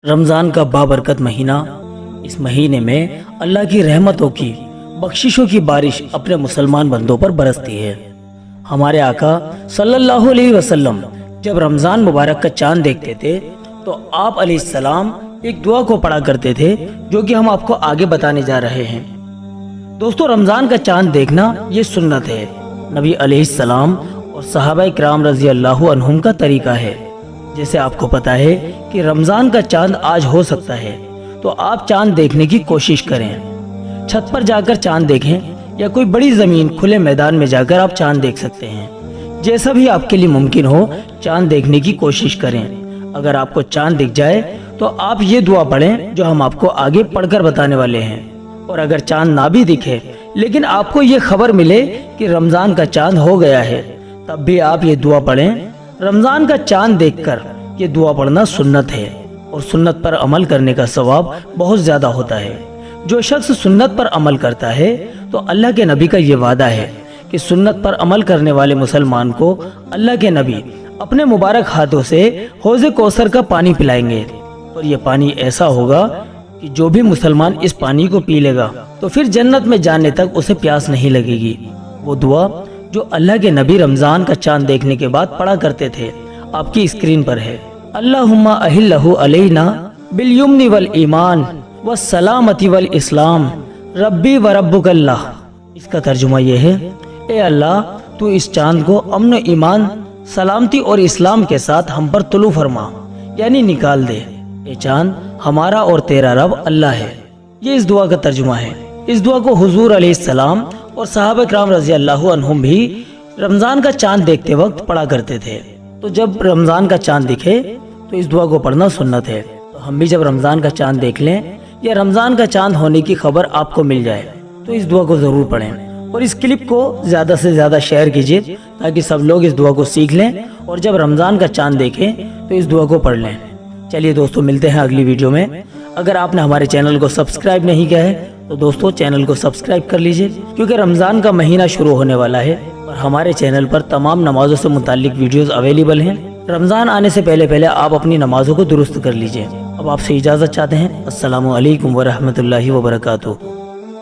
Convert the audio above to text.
رمضان کا بابرکت مہینہ، اس مہینے میں اللہ کی رحمتوں کی بخششوں کی بارش اپنے مسلمان بندوں پر برستی ہے۔ ہمارے آقا صلی اللہ علیہ وسلم جب رمضان مبارک کا چاند دیکھتے تھے تو آپ علیہ السلام ایک دعا کو پڑھا کرتے تھے جو کہ ہم آپ کو آگے بتانے جا رہے ہیں۔ دوستو، رمضان کا چاند دیکھنا یہ سنت ہے، نبی علیہ السلام اور صحابہ کرام رضی اللہ عنہم کا طریقہ ہے۔ جیسے آپ کو پتا ہے کہ رمضان کا چاند آج ہو سکتا ہے تو آپ چاند دیکھنے کی کوشش کریں، چھت پر جا کر چاند دیکھیں یا کوئی بڑی زمین کھلے میدان میں جا کر آپ چاند دیکھ سکتے ہیں۔ جیسا بھی آپ کے لیے ممکن ہو چاند دیکھنے کی کوشش کریں۔ اگر آپ کو چاند دکھ جائے تو آپ یہ دعا پڑھیں جو ہم آپ کو آگے پڑھ کر بتانے والے ہیں، اور اگر چاند نہ بھی دکھے لیکن آپ کو یہ خبر ملے کہ رمضان کا چاند ہو گیا ہے تب بھی آپ یہ دعا پڑھیں۔ رمضان کا چاند دیکھ کر یہ دعا پڑھنا سنت ہے اور سنت پر عمل کرنے کا ثواب بہت زیادہ ہوتا ہے۔ جو شخص سنت پر عمل کرتا ہے تو اللہ کے نبی کا یہ وعدہ ہے کہ سنت پر عمل کرنے والے مسلمان کو اللہ کے نبی اپنے مبارک ہاتھوں سے حوض کوثر کا پانی پلائیں گے، اور یہ پانی ایسا ہوگا کہ جو بھی مسلمان اس پانی کو پی لے گا تو پھر جنت میں جانے تک اسے پیاس نہیں لگے گی۔ وہ دعا جو اللہ کے نبی رمضان کا چاند دیکھنے کے بعد پڑھا کرتے تھے آپ کی اسکرین پر ہے۔ اللہم اہلہ علینا بالیمن والایمان والسلامتی والاسلام ربی و ربک اللہ۔ اس کا ترجمہ یہ ہے، اے اللہ تو اس چاند کو امن و ایمان، سلامتی اور اسلام کے ساتھ ہم پر طلوع فرما، یعنی نکال دے۔ اے چاند ہمارا اور تیرا رب اللہ ہے۔ یہ اس دعا کا ترجمہ ہے۔ اس دعا کو حضور علیہ السلام اور صحابہ کرام رضی اللہ عنہم بھی رمضان کا چاند دیکھتے وقت پڑھا کرتے تھے۔ تو جب رمضان کا چاند دکھے تو اس دعا کو پڑھنا سنت ہے۔ تو ہم بھی جب رمضان کا چاند دیکھ لیں یا رمضان کا چاند ہونے کی خبر آپ کو مل جائے تو اس دعا کو ضرور پڑھیں، اور اس کلپ کو زیادہ سے زیادہ شیئر کیجیے تاکہ سب لوگ اس دعا کو سیکھ لیں اور جب رمضان کا چاند دیکھیں تو اس دعا کو پڑھ لیں۔ چلیے دوستو، ملتے ہیں اگلی ویڈیو میں۔ اگر آپ نے ہمارے چینل کو سبسکرائب نہیں کیا ہے تو دوستو چینل کو سبسکرائب کر لیجئے، کیونکہ رمضان کا مہینہ شروع ہونے والا ہے اور ہمارے چینل پر تمام نمازوں سے متعلق ویڈیوز اویلیبل ہیں۔ رمضان آنے سے پہلے آپ اپنی نمازوں کو درست کر لیجئے۔ اب آپ سے اجازت چاہتے ہیں۔ السلام علیکم ورحمۃ اللہ وبرکاتہ۔